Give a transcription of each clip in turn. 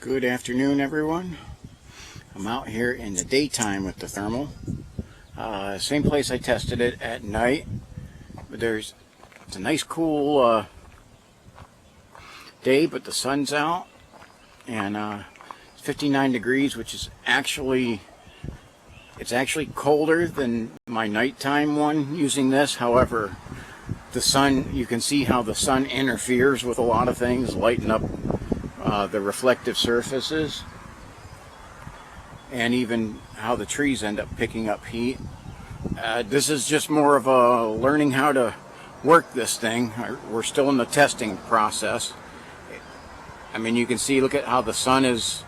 Good afternoon, everyone. I'm out here in the daytime with the thermal. Same place I tested it at night. But it's a nice cool day, but the sun's out, and it's 59 degrees, which is actually colder than my nighttime one using this. However, the sun, you can see how the sun interferes with a lot of things, lighting up the reflective surfaces, and even how the trees end up picking up heat. This is just more of a learning how to work this thing. We're still in the testing process. I mean, you can see, look at how the sun is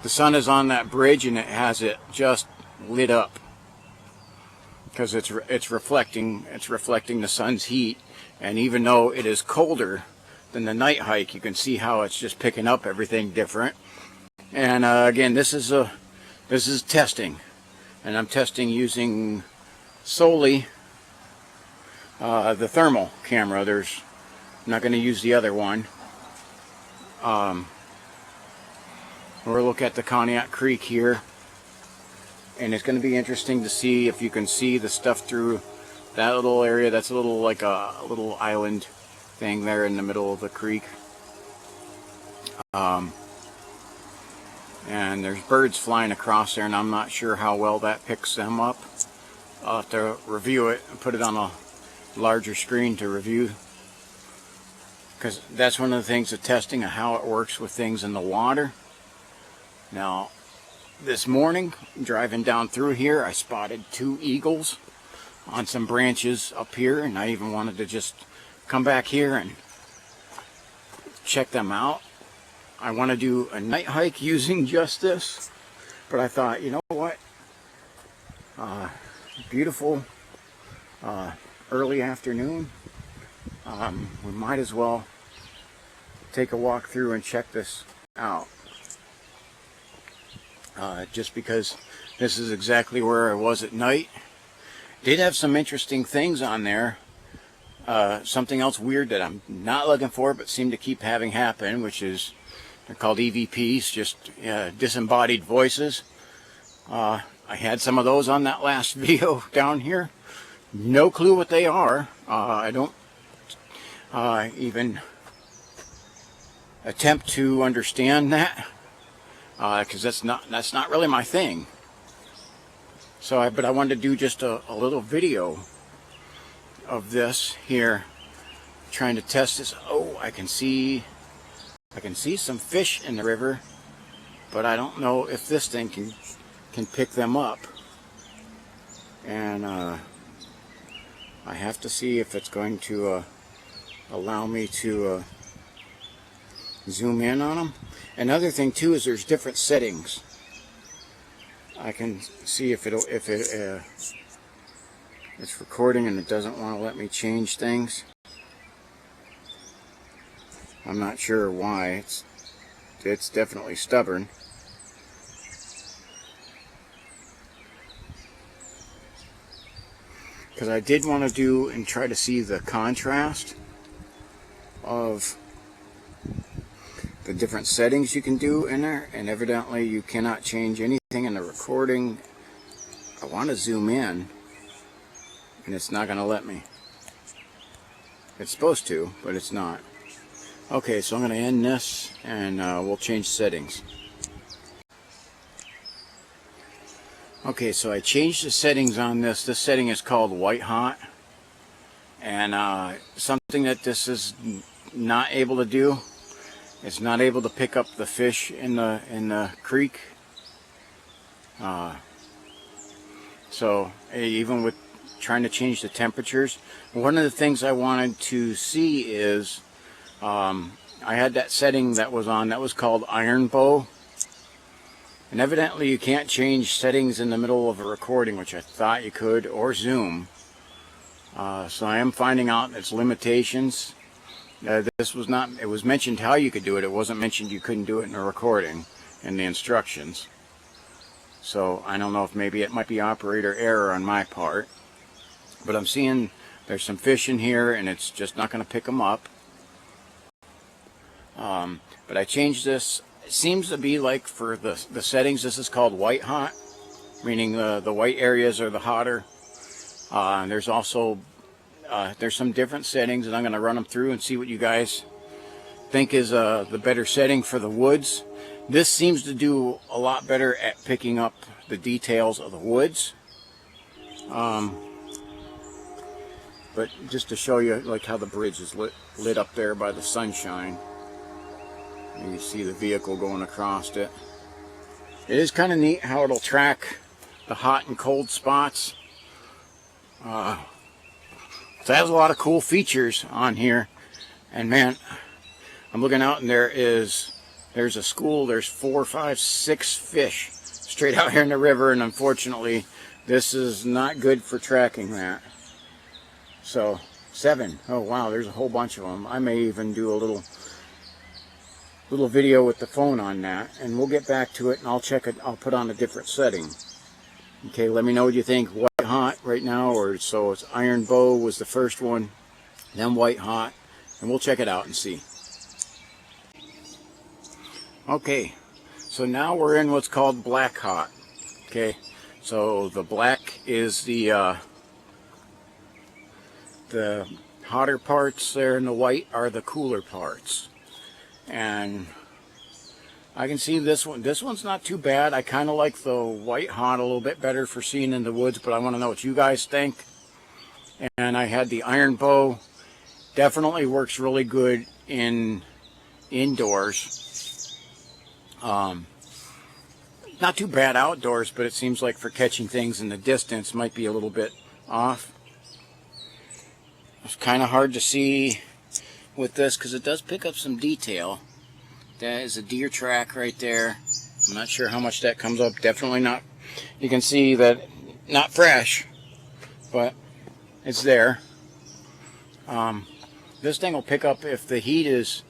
on that bridge, and it has it just lit up because it's reflecting the sun's heat. And even though it is colder than the night hike, you can see how it's just picking up everything different. And again, this is testing, and I'm testing using solely the thermal camera. I'm not going to use the other one. We'll look at the Conneaut Creek here, and it's going to be interesting to see if you can see the stuff through that little area. That's a little like a little island thing there in the middle of the creek. And there's birds flying across there, and I'm not sure how well that picks them up. I'll have to review it and put it on a larger screen to review, because that's one of the things of testing, of how it works with things in the water. Now, this morning, driving down through here, I spotted 2 eagles on some branches up here, and I even wanted to just come back here and check them out. I want to do a night hike using just this, but I thought, you know what, beautiful early afternoon, we might as well take a walk through and check this out, just because this is exactly where I was at night. Did have some interesting things on there. Something else weird that I'm not looking for but seem to keep having happen, which is, they're called EVPs, just disembodied voices. I had some of those on that last video down here. No clue what they are. I don't even attempt to understand that, because that's not really my thing. But I wanted to do just a little video of this here, trying to test this. Oh, I can see some fish in the river, but I don't know if this thing can pick them up. And I have to see if it's going to allow me to zoom in on them. Another thing too is there's different settings. I can see if it's recording and it doesn't want to let me change things. I'm not sure why. It's definitely stubborn. Because I did want to do and try to see the contrast of the different settings you can do in there, and evidently you cannot change anything in the recording. I want to zoom in, and it's not going to let me. It's supposed to, but it's not. Okay, so I'm going to end this, and we'll change settings. Okay, so I changed the settings on this. This setting is called white hot, and something that this is not able to do. It's not able to pick up the fish in the creek. So even with trying to change the temperatures, one of the things I wanted to see is, I had that setting that was on, that was called Iron Bow, and evidently you can't change settings in the middle of a recording, which I thought you could, or zoom. So I am finding out its limitations. This was not, it was mentioned how you could do it. It wasn't mentioned you couldn't do it in a recording in the instructions. So I don't know if maybe it might be operator error on my part, but I'm seeing there's some fish in here and it's just not going to pick them up. But I changed this it seems to be like for the settings, this is called white hot, meaning the white areas are the hotter. There's also there's some different settings, and I'm going to run them through and see what you guys think is the better setting for the woods. This seems to do a lot better at picking up the details of the woods. But just to show you like how the bridge is lit up there by the sunshine. And you see the vehicle going across it. It is kind of neat how it'll track the hot and cold spots. So it has a lot of cool features on here. And man, I'm looking out and there's a school, there's 4, 5, 6 fish straight out here in the river, and unfortunately this is not good for tracking that. So 7. Oh wow, there's a whole bunch of them. I may even do a little video with the phone on that, and we'll get back to it and I'll check it. I'll put on a different setting. Okay, let me know what you think. White hot right now, or so it's iron bow was the first one, then white hot, and we'll check it out and see. Okay, so now we're in what's called black hot. Okay, so the black is the hotter parts there, and the white are the cooler parts. And I can see this one. This one's not too bad. I kind of like the white hot a little bit better for seeing in the woods, but I want to know what you guys think. And I had the iron bow. Definitely works really good indoors. Not too bad outdoors, but it seems like for catching things in the distance might be a little bit off. It's kind of hard to see with this because it does pick up some detail. That is a deer track right there. I'm not sure how much that comes up. Definitely not. You can see that not fresh, but it's there. This thing will pick up if the heat is,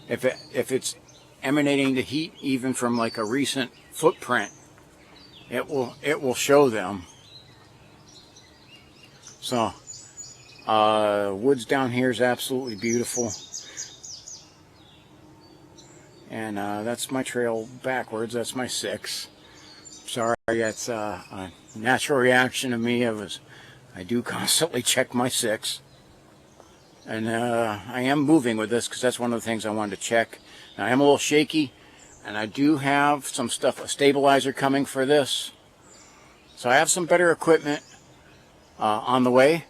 if it's emanating the heat even from like a recent footprint. It will show them. So woods down here is absolutely beautiful. And that's my trail backwards. That's my 6. Sorry, that's a natural reaction of me. I do constantly check my 6. And I am moving with this because that's one of the things I wanted to check. Now, I am a little shaky, and I do have some stuff, a stabilizer coming for this. So I have some better equipment on the way.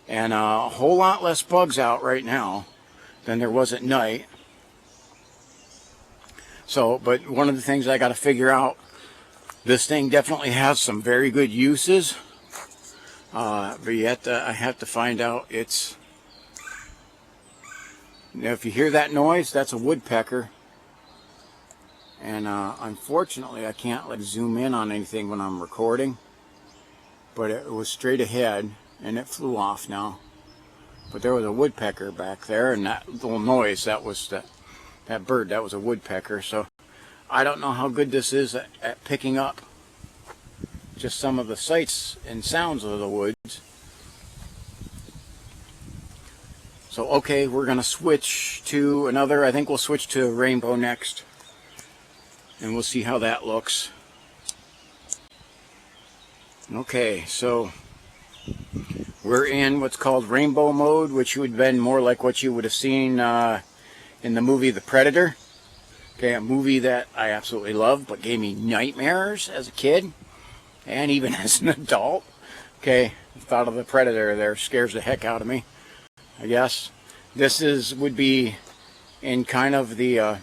And a whole lot less bugs out right now than there was at night. So, but one of the things I got to figure out, this thing definitely has some very good uses. But yet I have to find out it's, now if you hear that noise, that's a woodpecker. And unfortunately I can't like zoom in on anything when I'm recording. But it was straight ahead and it flew off now. But there was a woodpecker back there, and that little noise, that was that bird, that was a woodpecker. So I don't know how good this is at picking up just some of the sights and sounds of the woods. So okay, we're gonna switch to another. I think we'll switch to rainbow next, and we'll see how that looks. Okay, so we're in what's called rainbow mode, which would have been more like what you would have seen in the movie The Predator. Okay, a movie that I absolutely loved, but gave me nightmares as a kid, and even as an adult. Okay, the thought of The Predator there scares the heck out of me, I guess. This would be in kind of the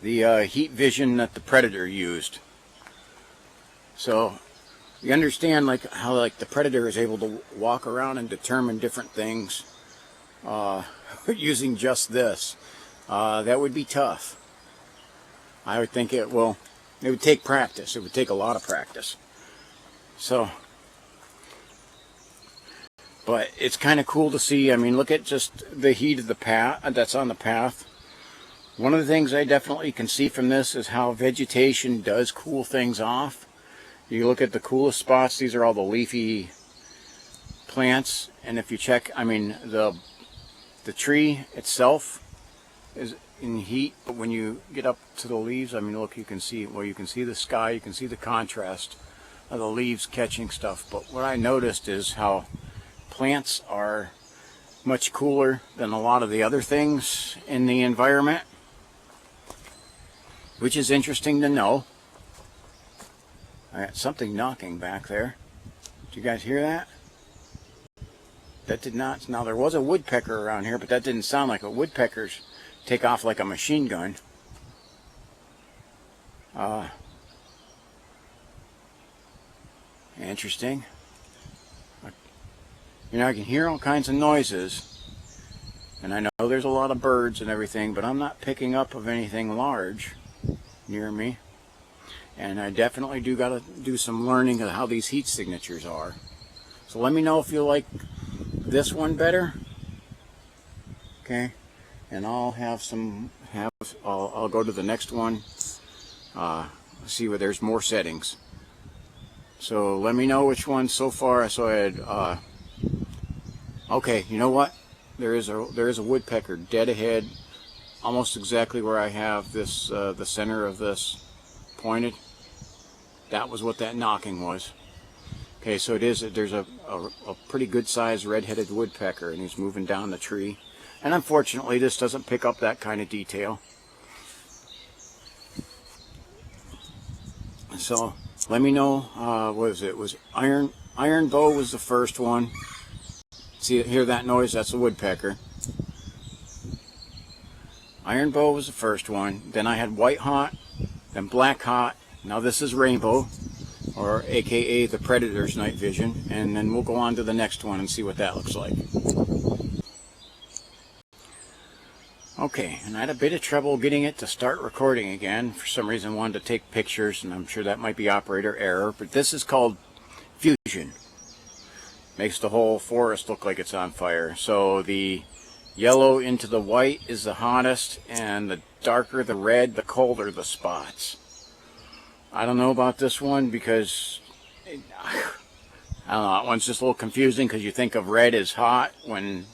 heat vision that the Predator used. So you understand like how like the Predator is able to walk around and determine different things using just this. That would be tough. I would think it would take practice. It would take a lot of practice. So, but it's kind of cool to see. I mean, look at just the heat of the path that's on the path. One of the things I definitely can see from this is how vegetation does cool things off. You look at the coolest spots, these are all the leafy plants, and if you check, I mean, the tree itself in heat, but when you get up to the leaves, I mean, look, you can see, well, you can see the sky, you can see the contrast of the leaves catching stuff. But what I noticed is how plants are much cooler than a lot of the other things in the environment, which is interesting to know. I got something knocking back there. Did you guys hear that? That did not. Now, there was a woodpecker around here, but that didn't sound like a woodpecker's take off like a machine gun. Interesting. You know, I can hear all kinds of noises, and I know there's a lot of birds and everything, but I'm not picking up of anything large near me. And I definitely do got to do some learning of how these heat signatures are. So let me know if you like this one better. Okay, and I'll I'll go to the next one. See where there's more settings. So let me know which one so far. So I had okay, you know what? There is a woodpecker dead ahead, almost exactly where I have this the center of this pointed. That was what that knocking was. Okay, so there's a pretty good sized red-headed woodpecker, and he's moving down the tree. And unfortunately, this doesn't pick up that kind of detail. So let me know. What is it? It was iron bow was the first one. See, hear that noise? That's a woodpecker. Iron bow was the first one. Then I had white hot, then black hot. Now this is rainbow, or AKA the predator's night vision. And then we'll go on to the next one and see what that looks like. Okay, and I had a bit of trouble getting it to start recording again. For some reason I wanted to take pictures, and I'm sure that might be operator error, but this is called fusion. Makes the whole forest look like it's on fire. So the yellow into the white is the hottest, and the darker the red, the colder the spots. I don't know about this one because I don't know, that one's just a little confusing because you think of red as hot when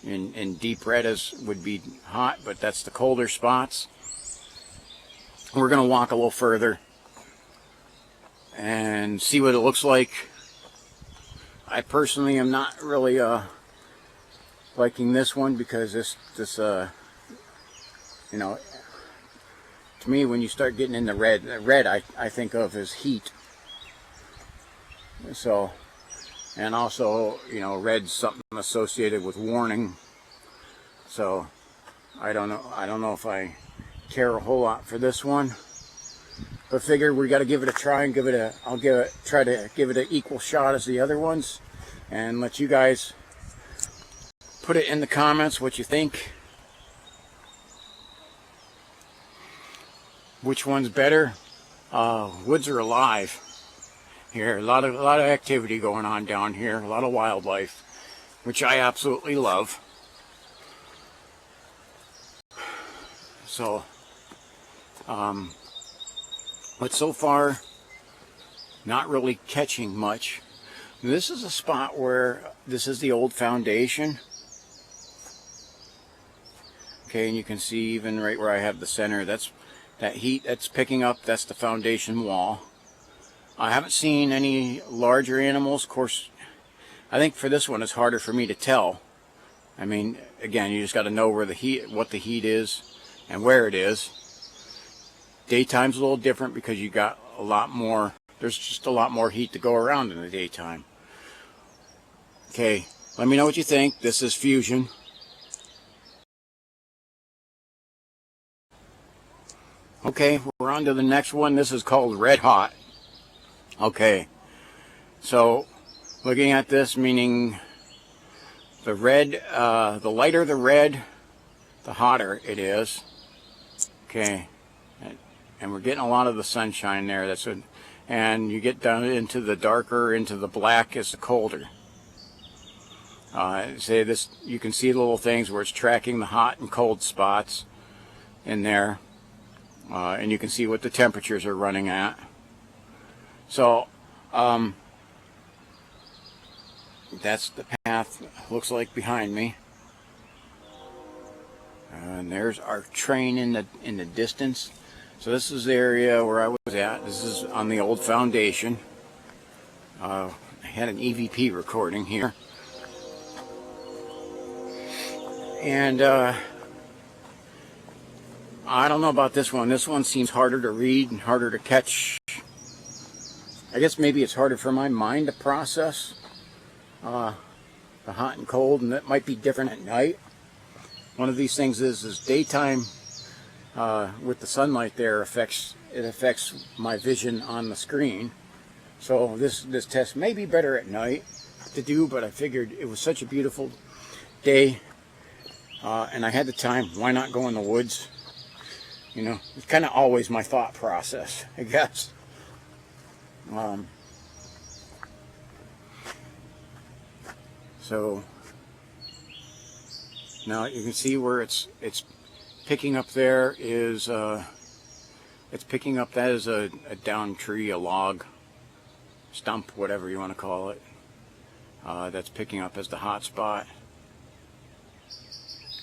in deep red would be hot, but that's the colder spots. We're going to walk a little further and see what it looks like. I personally am not really liking this one because this you know, to me, when you start getting into red I think of as heat. So, and also, you know, red's something associated with warning. So I don't know if I care a whole lot for this one, but figured we got to give it a try and try to give it an equal shot as the other ones, and let you guys put it in the comments what you think. Which one's better? Woods are alive here. A lot of activity going on down here. A lot of wildlife, which I absolutely love. So, but so far, not really catching much. This is a spot where this is the old foundation. Okay, and you can see even right where I have the center, that's that heat that's picking up, that's the foundation wall. I haven't seen any larger animals. Of course, I think for this one it's harder for me to tell. I mean, again, you just got to know where what the heat is and where it is. Daytime's a little different because you got a lot more, there's just a lot more heat to go around in the daytime. Okay, let me know what you think. This is Fusion. Okay, we're on to the next one. This is called Red Hot. Okay, so looking at this, meaning the red, the lighter the red, the hotter it is. Okay, and we're getting a lot of the sunshine there. And you get down into the darker, into the black, is the colder. Say this, you can see the little things where it's tracking the hot and cold spots in there, and you can see what the temperatures are running at. So that's the path looks like behind me. And there's our train in the distance. So this is the area where I was at. This is on the old foundation. I had an EVP recording here. And I don't know about this one. This one seems harder to read and harder to catch. I guess maybe it's harder for my mind to process the hot and cold, and that might be different at night. One of these things is daytime with the sunlight there affects my vision on the screen. So this test may be better at night to do, but I figured it was such a beautiful day and I had the time. Why not go in the woods? You know, it's kind of always my thought process, I guess. So now you can see where it's picking up. There is it's picking up, that is a down tree, a log, stump, whatever you want to call it. That's picking up as the hot spot.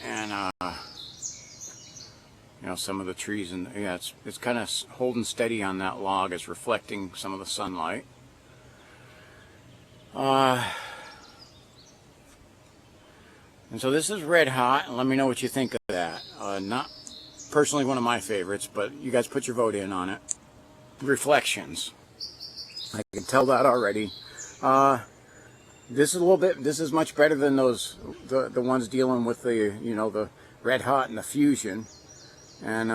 And you know, some of the trees, and yeah, it's kind of holding steady on that log. It's reflecting some of the sunlight. And so this is red hot, and let me know what you think of that. Not personally one of my favorites, but you guys put your vote in on it. Reflections. I can tell that already. This is much better than those the ones dealing with the, you know, the red hot and the fusion. And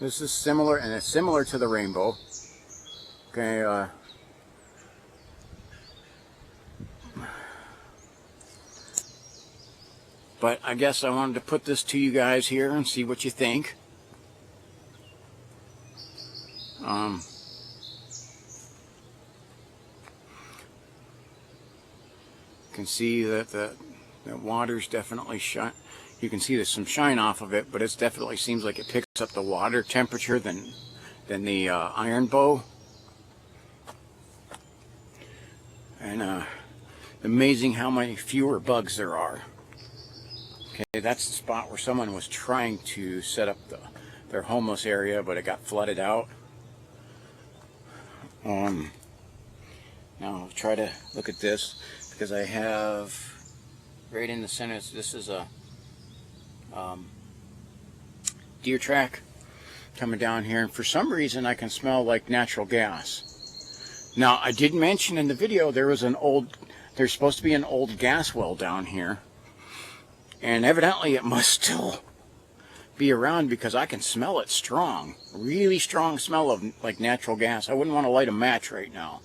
this is similar, and it's similar to the rainbow. Okay, but I guess I wanted to put this to you guys here and see what you think. You can see that the water's definitely shine. You can see there's some shine off of it, but it definitely seems like it picks up the water temperature than the iron bow. And amazing how many fewer bugs there are. Okay, that's the spot where someone was trying to set up their homeless area, but it got flooded out. Now I'll try to look at this, because I have right in the center, this is a deer track coming down here, and for some reason I can smell like natural gas. Now I did mention in the video there's supposed to be an old gas well down here, and evidently it must still be around, because I can smell it strong, really strong smell of like natural gas. I wouldn't want to light a match right now,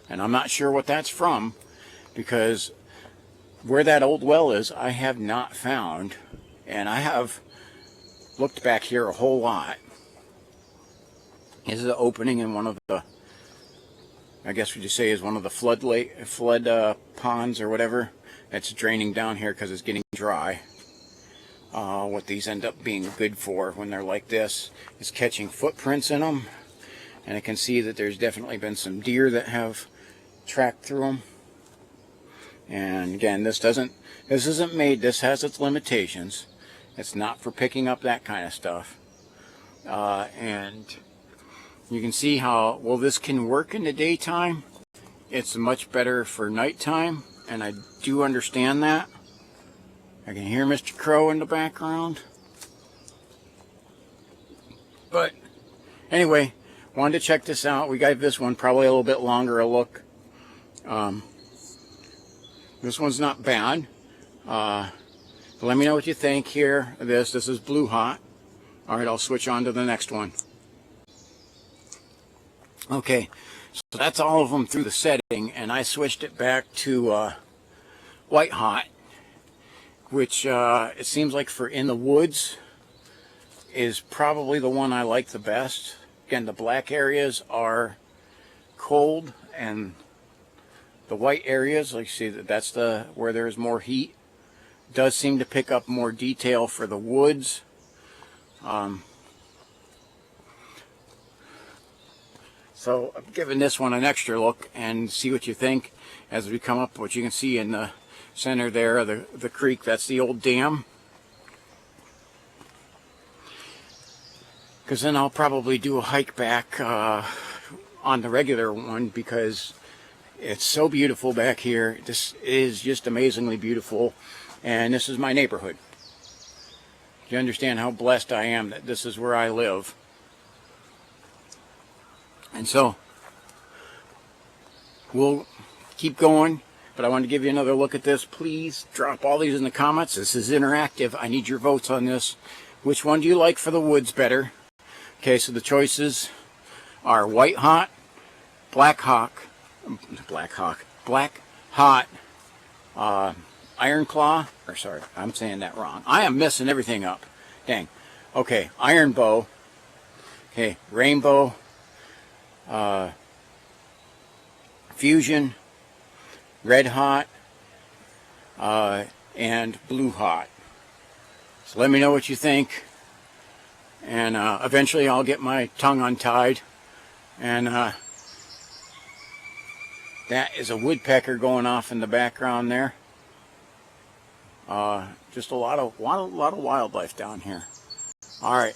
and I'm not sure what that's from, because where that old well is I have not found, and I have looked back here a whole lot. This is an opening in one of the, I guess what you say is one of the flood ponds or whatever. It's draining down here because it's getting dry. What these end up being good for when they're like this is catching footprints in them, and I can see that there's definitely been some deer that have tracked through them. And again, this isn't made, this has its limitations. It's not for picking up that kind of stuff. And you can see how well this can work in the daytime. It's much better for nighttime, and I do understand that. I can hear Mr. Crow in the background. But anyway, wanted to check this out. We gave this one probably a little bit longer a look. This one's not bad. Let me know what you think here. This is blue hot. Alright, I'll switch on to the next one. Okay, so that's all of them through the setting, and I switched it back to white hot, which it seems like for in the woods is probably the one I like the best. Again, the black areas are cold, and the white areas, like you see, that's where there's more heat. Does seem to pick up more detail for the woods. So I'm giving this one an extra look and see what you think as we come up. What you can see in the center there of the creek, that's the old dam. because then I'll probably do a hike back on the regular one, because it's so beautiful back here. This is just amazingly beautiful, and this is my neighborhood. Do you understand how blessed I am that this is where I live? And so we'll keep going, but I want to give you another look at this. Please drop all these in the comments. This is interactive. I need your votes on this. Which one do you like for the woods better? Okay, so the choices are White Hot, Black Hot, Iron Claw, or sorry, I'm saying that wrong. I am messing everything up. Dang. Okay, Iron Bow. Okay, Rainbow, Fusion, Red Hot, and Blue Hot. So let me know what you think, and eventually I'll get my tongue untied. And that is a woodpecker going off in the background there. Just a lot of wildlife down here. All right,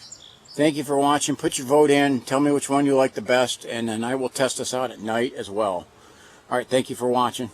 thank you for watching. Put your vote in. Tell me which one you like the best, and then I will test this out at night as well. All right, thank you for watching.